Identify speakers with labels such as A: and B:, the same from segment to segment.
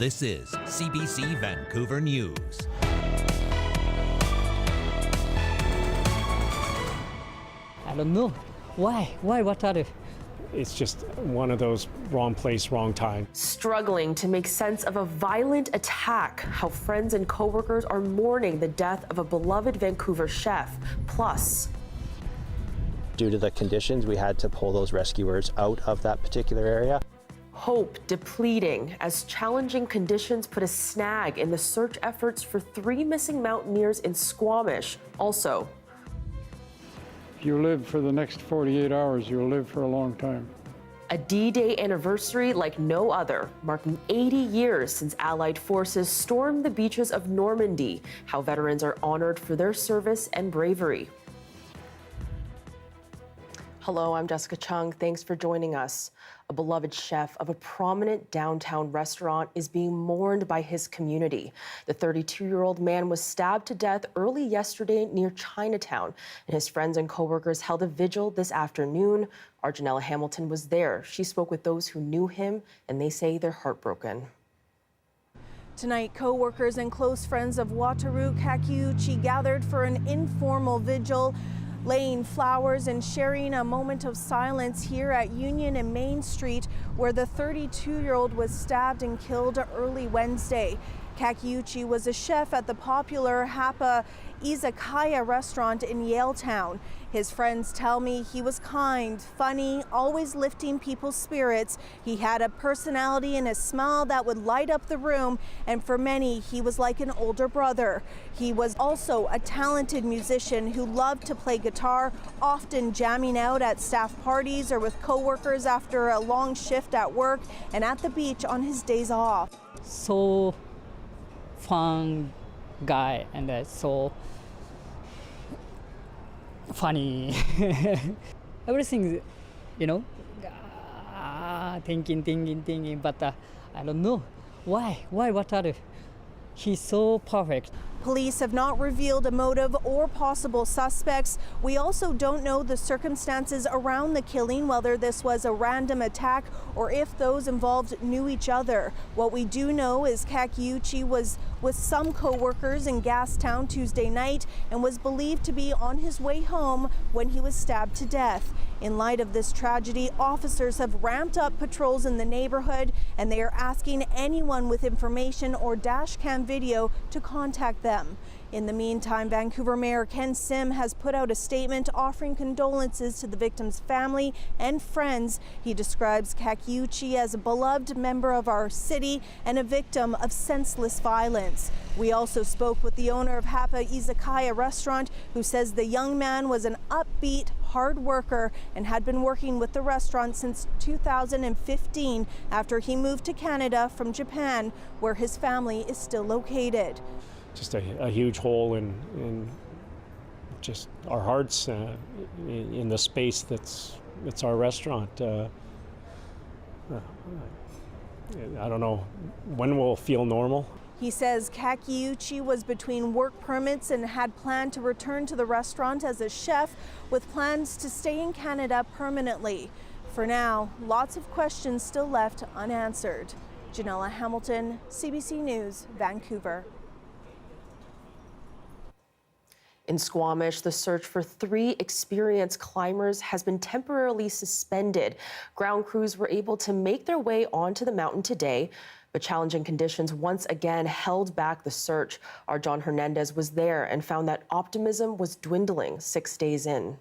A: This is CBC Vancouver News.
B: I don't know. Why? What are they?
C: It's just one of those wrong place, wrong time.
D: Struggling to make sense of a violent attack, how friends and coworkers are mourning the death of a beloved Vancouver chef. Plus,
E: due to the conditions, we had to pull those rescuers out of that particular area.
D: hope depleting as challenging conditions put a snag in the search efforts for 3 missing mountaineers in Squamish. Also,
F: if you live for the next 48 hours, you'll live for a long time.
D: a D-Day anniversary like no other, marking 80 years since Allied forces stormed the beaches of Normandy, how veterans are honored for their service and bravery. Hello, I'm Jessica Cheung. Thanks for joining us. A beloved chef of a prominent downtown restaurant is being mourned by his community. The 32-year-old man was stabbed to death early yesterday near Chinatown, and his friends and coworkers held a vigil this afternoon. Our Janella Hamilton was there. She spoke with those who knew him, and they say they're heartbroken.
G: Tonight, co-workers and close friends of Wataru Kakiuchi gathered for an informal vigil, laying flowers and sharing a moment of silence here at Union and Main Street, where the 32-year-old was stabbed and killed early Wednesday. Kakiuchi was a chef at the popular Hapa Izakaya restaurant in Yaletown. His friends tell me he was kind, funny, always lifting people's spirits. He had a personality and a smile that would light up the room, and for many, he was like an older brother. He was also a talented musician who loved to play guitar, often jamming out at staff parties or with coworkers after a long shift at work and at the beach on his days off.
B: So fun guy and so funny. Everything, thinking, but I don't know. Why, what are they? He's so perfect.
G: Police have not revealed a motive or possible suspects. We also don't know the circumstances around the killing, whether this was a random attack or if those involved knew each other. What we do know is Kakiuchi was with some co-workers in Gastown Tuesday night and was believed to be on his way home when he was stabbed to death. In light of this tragedy, officers have ramped up patrols in the neighborhood, and they are asking anyone with information or dash cam video to contact them. In the meantime, Vancouver Mayor Ken Sim has put out a statement offering condolences to the victim's family and friends. He describes Kakiuchi as a beloved member of our city and a victim of senseless violence. We also spoke with the owner of Hapa Izakaya restaurant, who says the young man was an upbeat, hard worker and had been working with the restaurant since 2015 after he moved to Canada from Japan, where his family is still located.
C: Just a huge hole in just our hearts in the space that's our restaurant. I don't know when we'll feel normal.
G: He says Kakiuchi was between work permits and had planned to return to the restaurant as a chef with plans to stay in Canada permanently. For now, lots of questions still left unanswered. Janella Hamilton, CBC News, Vancouver.
D: In Squamish, the search for 3 experienced climbers has been temporarily suspended. Ground crews were able to make their way onto the mountain today, but challenging conditions once again held back the search. Our John Hernandez was there and found that optimism was dwindling 6 days in.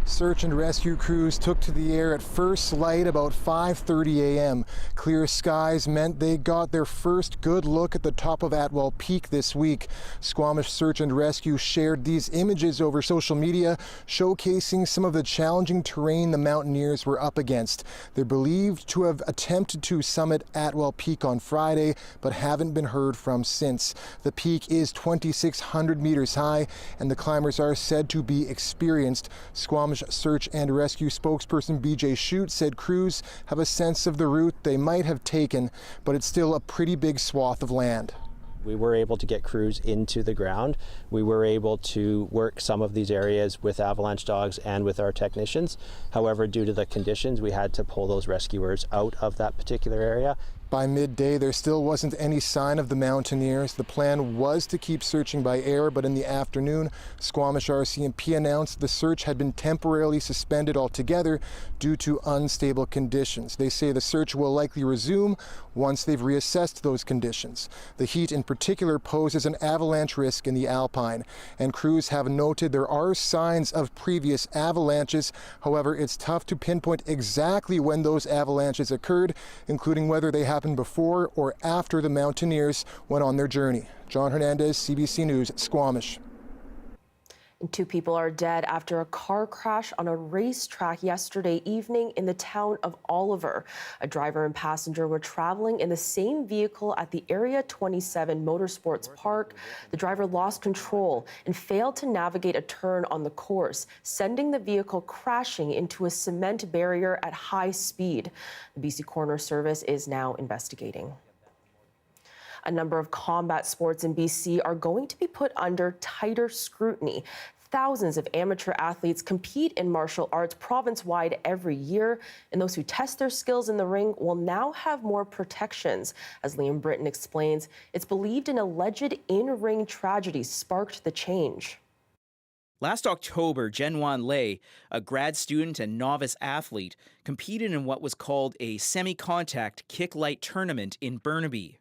H: Search and rescue crews took to the air at first light about 5:30 a.m. Clear skies meant they got their first good look at the top of Atwell Peak this week. Squamish Search and Rescue shared these images over social media, showcasing some of the challenging terrain the mountaineers were up against. They're believed to have attempted to summit Atwell Peak on Friday, but haven't been heard from since. The peak is 2,600 meters high, and the climbers are said to be experienced. Squamish Search and Rescue spokesperson BJ Shute said crews have a sense of the route they might have taken, but it's still a pretty big swath of land.
E: We were able to get crews into the ground. We were able to work some of these areas with avalanche dogs and with our technicians. However, due to the conditions, we had to pull those rescuers out of that particular area.
H: By midday, there still wasn't any sign of the mountaineers. The plan was to keep searching by air, but in the afternoon, Squamish RCMP announced the search had been temporarily suspended altogether due to unstable conditions. They say the search will likely resume once they've reassessed those conditions. The heat in particular poses an avalanche risk in the Alpine, and crews have noted there are signs of previous avalanches. However, it's tough to pinpoint exactly when those avalanches occurred, including whether they happened before or after the mountaineers went on their journey. John Hernandez, CBC News, Squamish.
D: And 2 people are dead after a car crash on a racetrack yesterday evening in the town of Oliver. A driver and passenger were traveling in the same vehicle at the Area 27 Motorsports Park. The driver lost control and failed to navigate a turn on the course, sending the vehicle crashing into a cement barrier at high speed. The BC Coroner Service is now investigating. A number of combat sports in BC are going to be put under tighter scrutiny. Thousands of amateur athletes compete in martial arts province-wide every year, and those who test their skills in the ring will now have more protections. As Liam Britton explains, it's believed an alleged in-ring tragedy sparked the change.
I: Last October, Zhenwan Lei, a grad student and novice athlete, competed in what was called a semi-contact kick light tournament in Burnaby.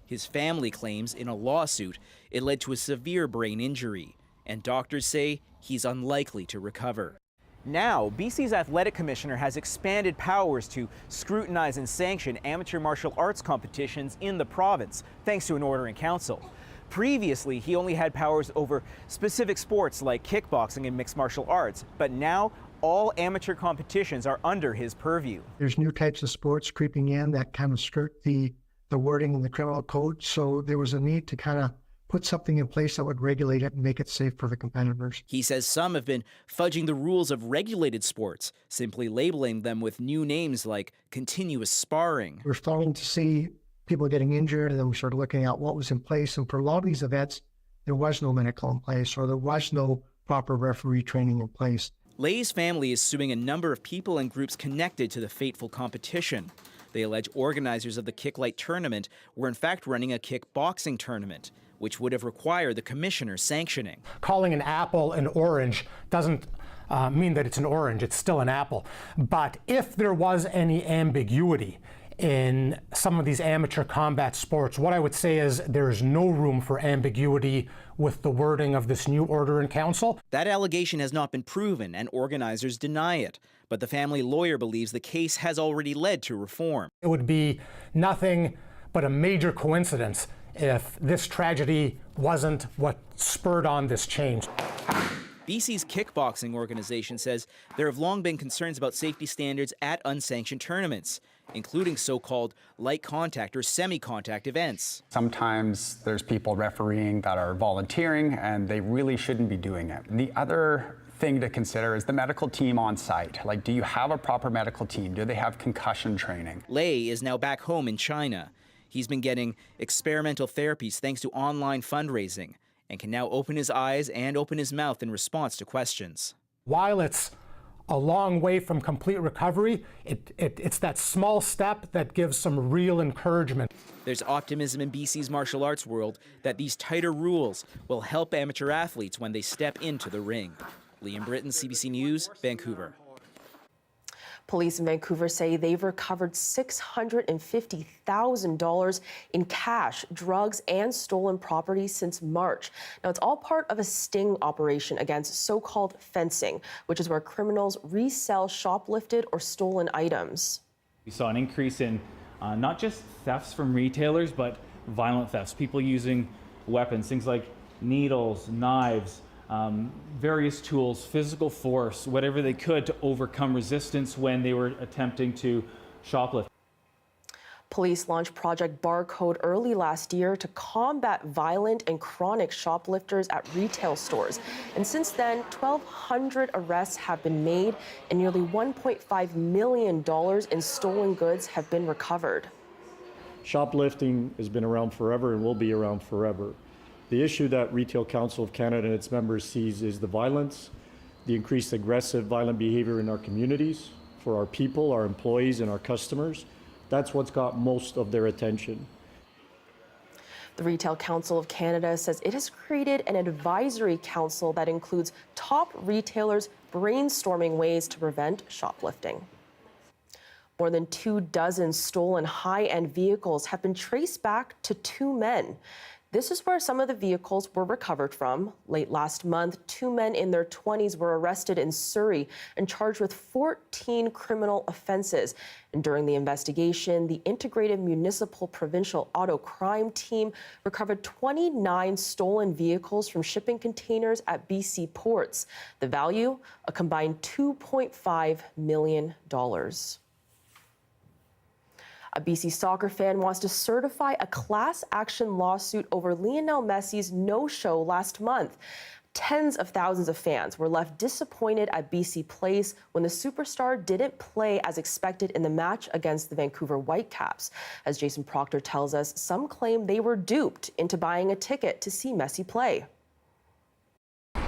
I: His family claims in a lawsuit it led to a severe brain injury, and doctors say he's unlikely to recover. Now, BC's athletic commissioner has expanded powers to scrutinize and sanction amateur martial arts competitions in the province, thanks to an order in council. Previously, he only had powers over specific sports like kickboxing and mixed martial arts, but now all amateur competitions are under his purview.
J: There's new types of sports creeping in that kind of skirt the wording in the criminal code, so there was a need to kind of put something in place that would regulate it and make it safe for the competitors.
I: He says some have been fudging the rules of regulated sports, simply labeling them with new names like continuous sparring.
J: We're starting to see people getting injured, and then we started looking at what was in place, and for a lot of these events, there was no medical in place, or there was no proper referee training in place.
I: Lei's family is suing a number of people and groups connected to the fateful competition. They allege organizers of the kicklight tournament were in fact running a kickboxing tournament, which would have required the commissioner sanctioning.
K: Calling an apple an orange doesn't mean that it's an orange, it's still an apple. But if there was any ambiguity in some of these amateur combat sports, what I would say is there is no room for ambiguity with the wording of this new order in council.
I: That allegation has not been proven, and organizers deny it. But the family lawyer believes the case has already led to reform.
K: It would be nothing but a major coincidence if this tragedy wasn't what spurred on this change.
I: BC's kickboxing organization says there have long been concerns about safety standards at unsanctioned tournaments, including so-called light contact or semi-contact events.
L: Sometimes there's people refereeing that are volunteering, and they really shouldn't be doing it. The other thing to consider is the medical team on site. Like, do you have a proper medical team? Do they have concussion training?
I: Lei is now back home in China. He's been getting experimental therapies thanks to online fundraising and can now open his eyes and open his mouth in response to questions.
K: While it's a long way from complete recovery, it's that small step that gives some real encouragement.
I: There's optimism in BC's martial arts world that these tighter rules will help amateur athletes when they step into the ring. Liam Britton, CBC News, Vancouver.
D: Police in Vancouver say they've recovered $650,000 in cash, drugs, and stolen property since March. Now, it's all part of a sting operation against so-called fencing, which is where criminals resell shoplifted or stolen items.
M: We saw an increase in not just thefts from retailers, but violent thefts, people using weapons, things like needles, knives, various tools, physical force, whatever they could to overcome resistance when they were attempting to shoplift.
D: Police launched Project Barcode early last year to combat violent and chronic shoplifters at retail stores. And since then, 1,200 arrests have been made and nearly $1.5 million in stolen goods have been recovered.
N: Shoplifting has been around forever and will be around forever. The issue that Retail Council of Canada and its members sees is the violence, the increased aggressive violent behavior in our communities, for our people, our employees, and our customers, That's what's got most of their attention.
D: The Retail Council of Canada says it has created an advisory council that includes top retailers brainstorming ways to prevent shoplifting. More than 24 stolen high-end vehicles have been traced back to 2 men. This is where some of the vehicles were recovered from. Late last month, 2 men in their 20s were arrested in Surrey and charged with 14 criminal offenses. And during the investigation, the Integrated Municipal Provincial Auto Crime Team recovered 29 stolen vehicles from shipping containers at BC ports. The value, a combined $2.5 million. A BC soccer fan wants to certify a class action lawsuit over Lionel Messi's no-show last month. Tens of thousands of fans were left disappointed at BC Place when the superstar didn't play as expected in the match against the Vancouver Whitecaps. As Jason Proctor tells us, some claim they were duped into buying a ticket to see Messi play.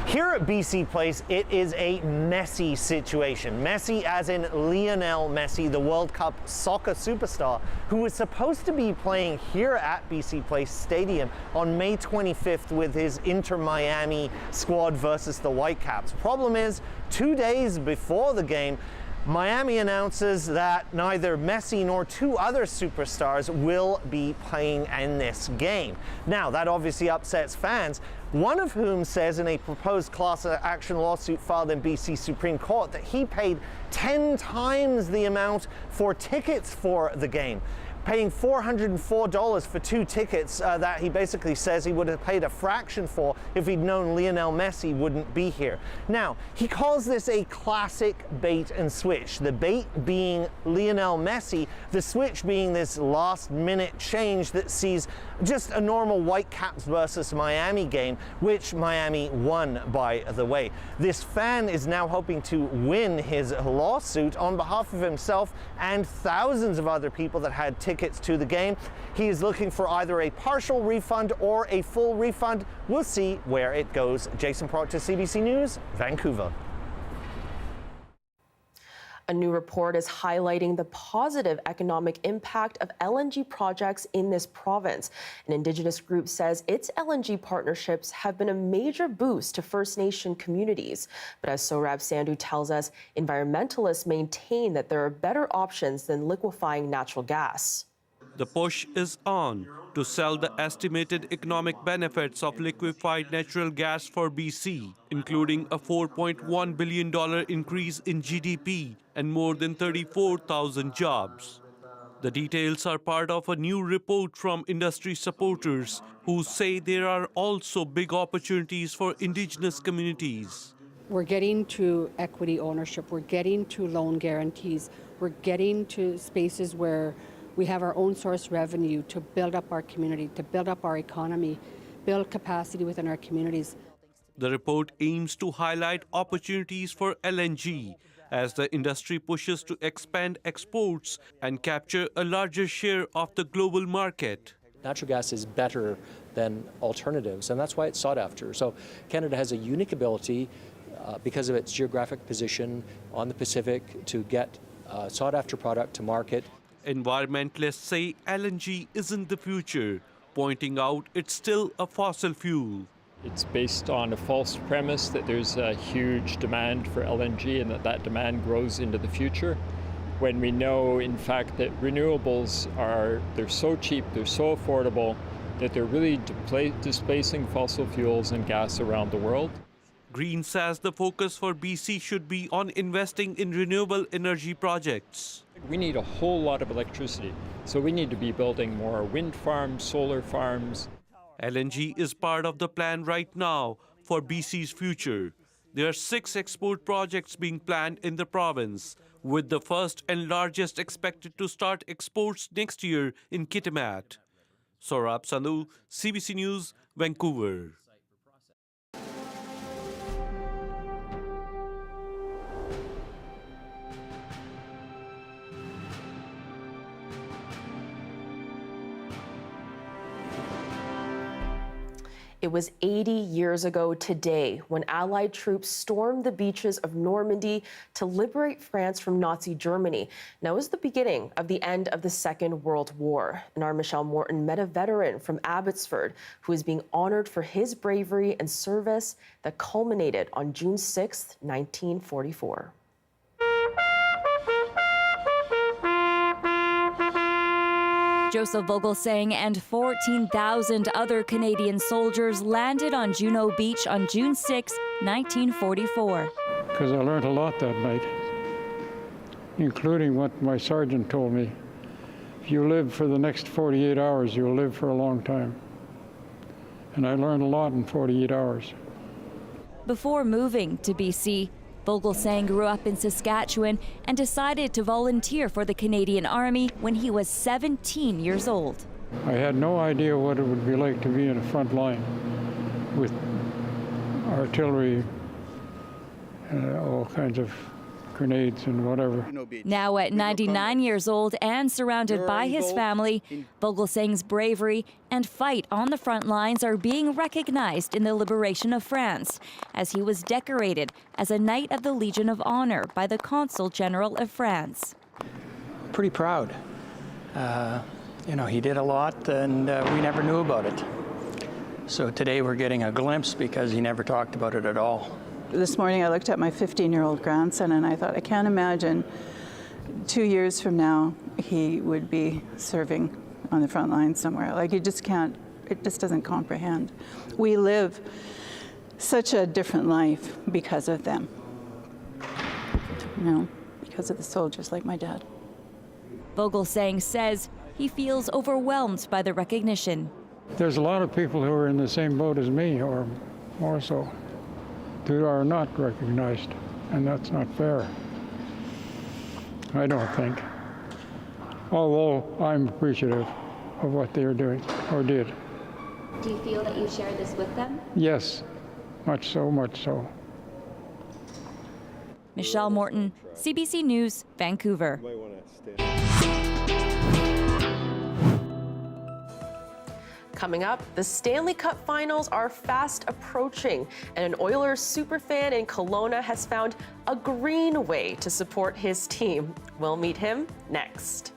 O: Here at BC Place, it is a messy situation. Messi as in Lionel Messi, the World Cup soccer superstar, who was supposed to be playing here at BC Place Stadium on May 25th with his Inter Miami squad versus the Whitecaps. Problem is, 2 days before the game, Miami announces that neither Messi nor 2 other superstars will be playing in this game. Now, that obviously upsets fans, one of whom says in a proposed class action lawsuit filed in BC Supreme Court that he paid 10 times the amount for tickets for the game, paying $404 for 2 tickets that he basically says he would have paid a fraction for if he'd known Lionel Messi wouldn't be here. Now, he calls this a classic bait and switch. The bait being Lionel Messi, the switch being this last-minute change that sees just a normal Whitecaps versus Miami game, which Miami won, by the way. This fan is now hoping to win his lawsuit on behalf of himself and thousands of other people that had tickets to the game. He is looking for either a partial refund or a full refund. We'll see where it goes. Jason Proctor, CBC News, Vancouver.
D: A new report is highlighting the positive economic impact of LNG projects in this province. An Indigenous group says its LNG partnerships have been a major boost to First Nation communities. But as Sohrab Sandhu tells us, environmentalists maintain that there are better options than liquefying natural gas.
P: The push is on to sell the estimated economic benefits of liquefied natural gas for BC, including a $4.1 billion increase in GDP and more than 34,000 jobs. The details are part of a new report from industry supporters who say there are also big opportunities for Indigenous communities.
Q: We're getting to equity ownership, we're getting to loan guarantees, we're getting to spaces where we have our own source revenue to build up our community, to build up our economy, build capacity within our communities.
P: The report aims to highlight opportunities for LNG as the industry pushes to expand exports and capture a larger share of the global market.
R: Natural gas is better than alternatives, and that's why it's sought after. So Canada has a unique ability, because of its geographic position on the Pacific, to get sought after product to market.
P: Environmentalists say LNG isn't the future, pointing out it's still a fossil fuel.
S: It's based on a false premise that there's a huge demand for LNG and that demand grows into the future, when we know, in fact, that renewables they're so cheap, they're so affordable, that they're really displacing fossil fuels and gas around the world.
P: Green says the focus for BC should be on investing in renewable energy projects.
S: We need a whole lot of electricity, so we need to be building more wind farms, solar farms.
P: LNG is part of the plan right now for BC's future. There are 6 export projects being planned in the province, with the first and largest expected to start exports next year in Kitimat. Sohrab Sandhu, CBC News, Vancouver.
D: It was 80 years ago today when Allied troops stormed the beaches of Normandy to liberate France from Nazi Germany. Now it was the beginning of the end of the Second World War. And our Michelle Morton met a veteran from Abbotsford who is being honored for his bravery and service that culminated on June 6, 1944.
T: Joseph Vogelsang and 14,000 other Canadian soldiers landed on Juno Beach on June 6, 1944.
F: Because I learned a lot that night, including what my sergeant told me. If you live for the next 48 hours, you'll live for a long time. And I learned a lot in 48 hours.
T: Before moving to BC, Vogelsang grew up in Saskatchewan and decided to volunteer for the Canadian Army when he was 17 years old.
F: I had no idea what it would be like to be in the front line with artillery and all kinds of grenades and whatever.
T: Now at 99 years old and surrounded by his family, Vogelsang's bravery and fight on the front lines are being recognized in the liberation of France, as he was decorated as a Knight of the Legion of Honor by the Consul General of France.
U: Pretty proud. You know, he did a lot and we never knew about it. So today we're getting a glimpse because he never talked about it at all.
V: This morning I looked at my 15-year-old grandson and I thought, I can't imagine 2 years from now he would be serving on the front line somewhere. Like, you just can't, it just doesn't comprehend. We live such a different life because of them. You know, because of the soldiers like my dad.
T: Vogelsang says he feels overwhelmed by the recognition.
F: There's a lot of people who are in the same boat as me, or more so, who are not recognized, and that's not fair, I don't think. Although I'm appreciative of what they are doing, or did.
T: Do you feel that you share this with them?
F: Yes, much so, much so.
T: Michelle Morton, CBC News, Vancouver.
D: Coming up, the Stanley Cup Finals are fast approaching, and an Oilers superfan in Kelowna has found a green way to support his team. We'll meet him next.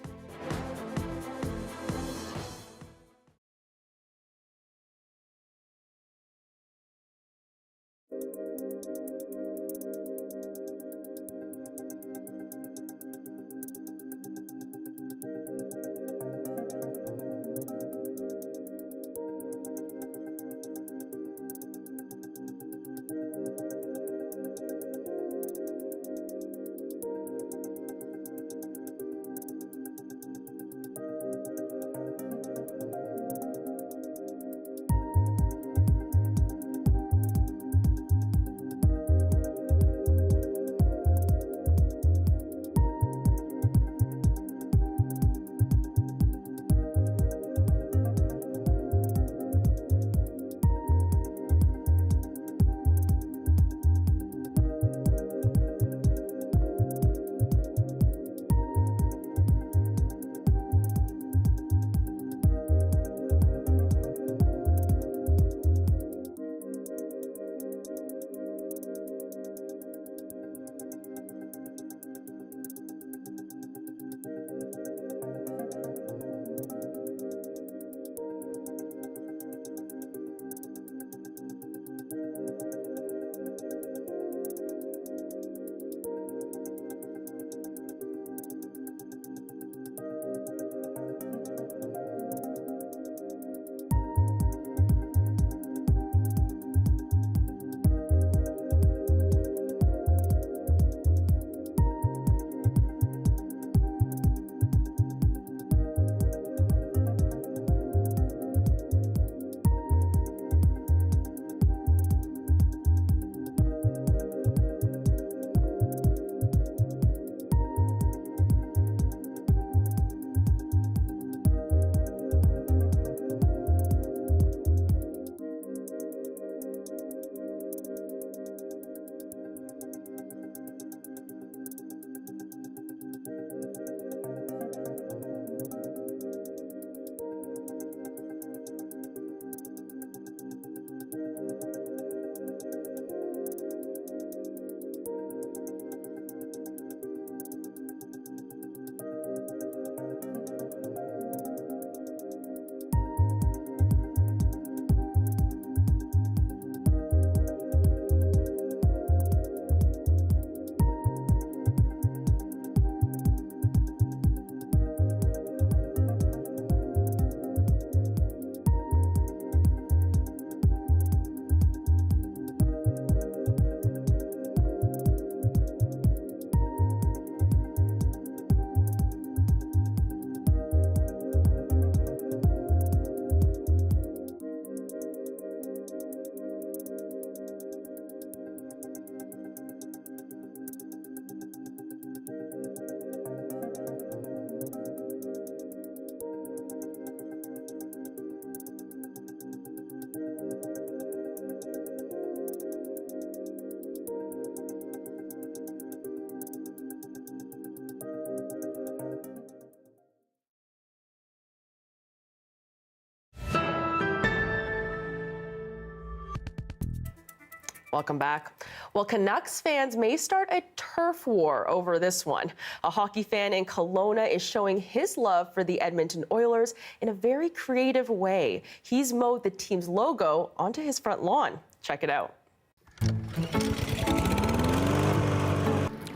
D: Welcome back. Well, Canucks fans may start a turf war over this one. A hockey fan in Kelowna is showing his love for the Edmonton Oilers in a very creative way. He's mowed the team's logo onto his front lawn. Check it out.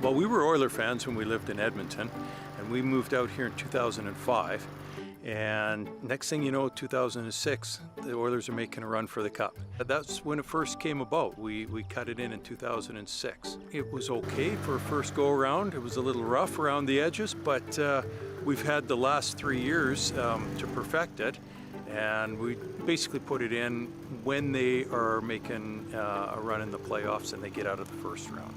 A: Well, we were Oiler fans when we lived in Edmonton, and we moved out here in 2005. And next thing you know, 2006, the Oilers are making a run for the Cup. That's when it first came about. We cut it in 2006. It was okay for a first go-around. It was a little rough around the edges, but we've had the last 3 years to perfect it. And we basically put it in when they are making a run in the playoffs and they get out of the first round.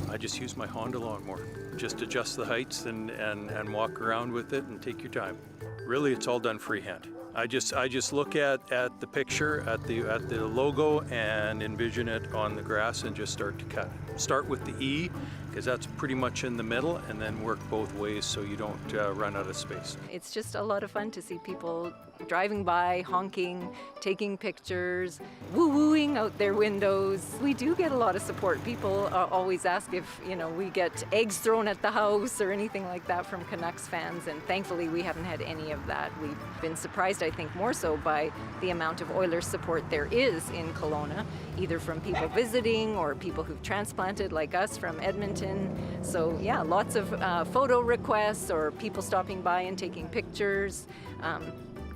A: I just use my Honda lawnmower. Just adjust the heights and walk around with it and take your time. Really, it's all done freehand. I just look at the picture, at the logo, and envision it on the grass and just start to cut. Start with the E, because that's pretty much in the middle, and then work both ways so you don't run out of space.
B: It's just a lot of fun to see people driving by, honking, taking pictures, woo-wooing out their windows. We do get a lot of support. People always ask if, we get eggs thrown at the house or anything like that from Canucks fans, and thankfully we haven't had any of that. We've been surprised, I think, more so by the amount of Oilers support there is in Kelowna, either from people visiting or people who've transplanted like us from Edmonton. So yeah, lots of photo requests or people stopping by and taking pictures.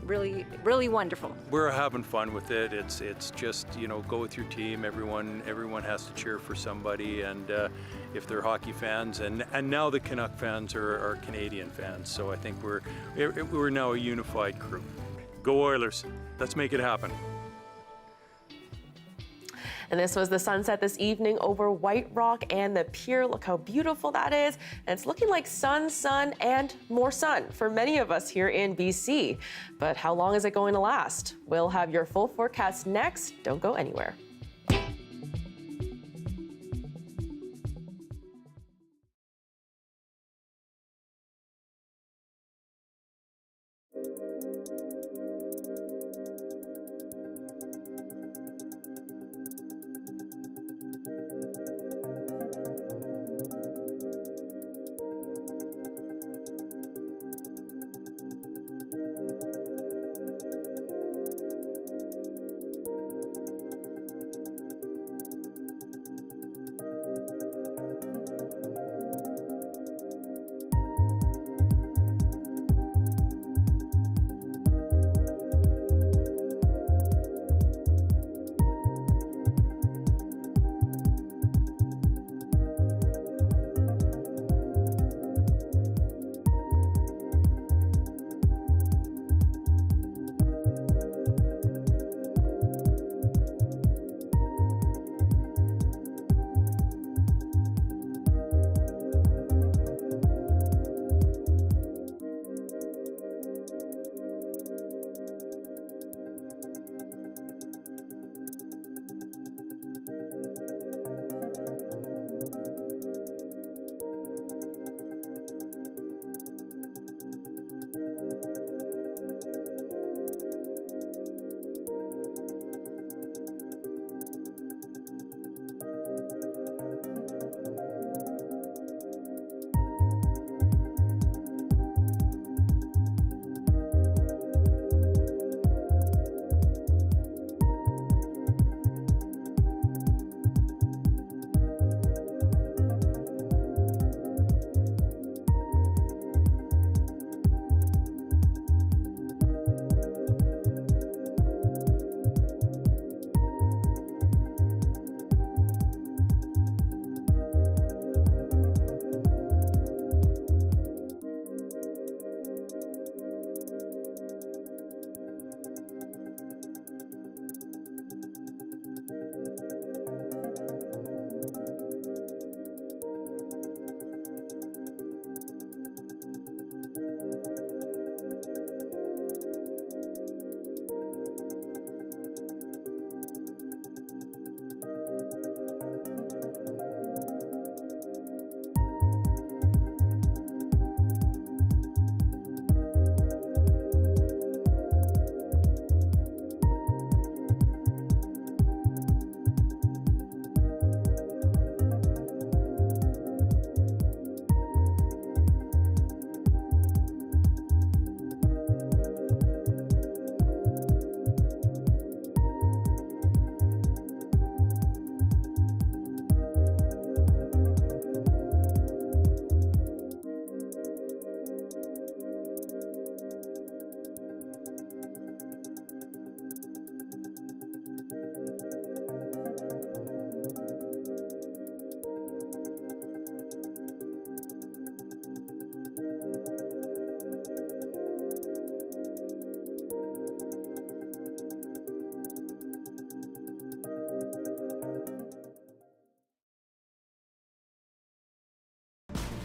B: Really, really wonderful.
A: We're having fun with it. It's just, go with your team. Everyone has to cheer for somebody, and if they're hockey fans, and now the Canuck fans are Canadian fans. So I think we're now a unified crew. Go Oilers! Let's make it happen.
D: And this was the sunset this evening over White Rock and the pier. Look how beautiful that is. And it's looking like sun, and more sun for many of us here in BC. But how long is it going to last? We'll have your full forecast next. Don't go anywhere.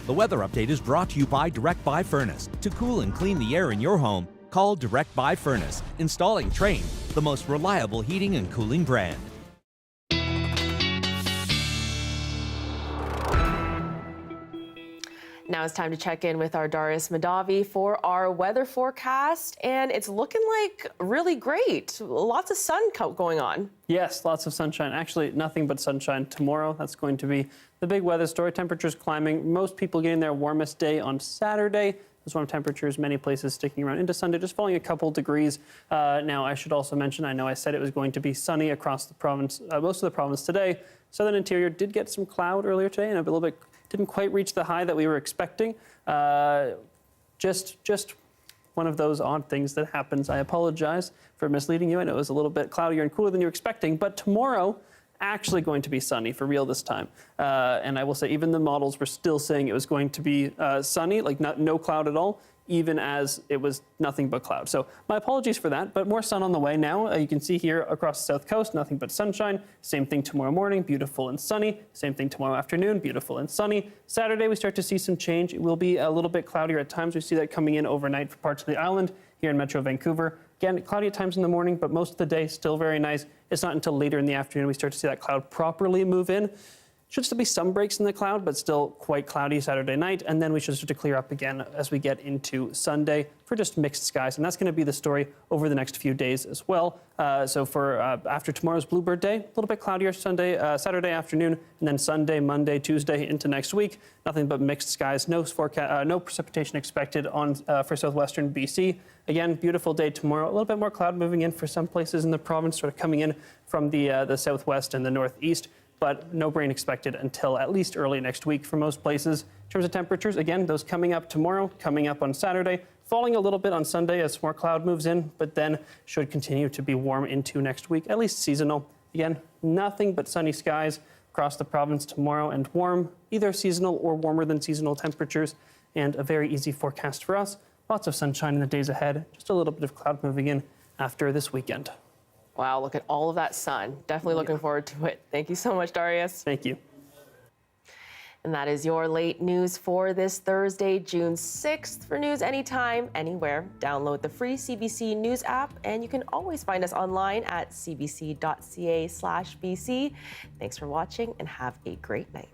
C: The weather update is brought to you by Direct Buy Furnace. To cool and clean the air in your home, call Direct Buy Furnace. Installing Train, the most reliable heating and cooling brand.
D: Now it's time to check in with our Darius Madavi for our weather forecast, and it's looking like really great. Lots of sun going on.
G: Yes, lots of sunshine. Actually, nothing but sunshine tomorrow. That's going to be the big weather story. Temperatures climbing. Most people getting their warmest day on Saturday. Those warm temperatures, many places sticking around into Sunday, just falling a couple degrees. Now, I should also mention, I know I said it was going to be sunny across the province, most of the province today. Southern interior did get some cloud earlier today, and a little bit didn't quite reach the high that we were expecting. Just one of those odd things that happens. I apologize for misleading you. I know it was a little bit cloudier and cooler than you were expecting, but tomorrow, actually going to be sunny for real this time. And I will say even the models were still saying it was going to be sunny, like no cloud at all, even as it was nothing but cloud. So my apologies for that, but more sun on the way now. You can see here across the south coast, nothing but sunshine. Same thing tomorrow morning, beautiful and sunny. Same thing tomorrow afternoon, beautiful and sunny. Saturday, we start to see some change. It will be a little bit cloudier at times. We see that coming in overnight for parts of the island here in Metro Vancouver. Again, cloudy at times in the morning, but most of the day still very nice. It's not until later in the afternoon we start to see that cloud properly move in. Should still be some breaks in the cloud, but still quite cloudy Saturday night. And then we should start to clear up again as we get into Sunday for just mixed skies. And that's going to be the story over the next few days as well. So for after tomorrow's Bluebird Day, a little bit cloudier Saturday afternoon, and then Sunday, Monday, Tuesday into next week. Nothing but mixed skies. No precipitation expected on for southwestern BC. Again, beautiful day tomorrow. A little bit more cloud moving in for some places in the province, sort of coming in from the southwest and the northeast. But no rain expected until at least early next week for most places. In terms of temperatures, again, those coming up tomorrow, coming up on Saturday, falling a little bit on Sunday as more cloud moves in, but then should continue to be warm into next week, at least seasonal. Again, nothing but sunny skies across the province tomorrow and warm, either seasonal or warmer than seasonal temperatures, and a very easy forecast for us. Lots of sunshine in the days ahead, just a little bit of cloud moving in after this weekend.
D: Wow, look at all of that sun. Definitely looking forward to it. Thank you so much, Darius.
G: Thank you.
D: And that is your late news for this Thursday, June 6th. For news anytime, anywhere, download the free CBC News app, and you can always find us online at cbc.ca/BC. Thanks for watching and have a great night.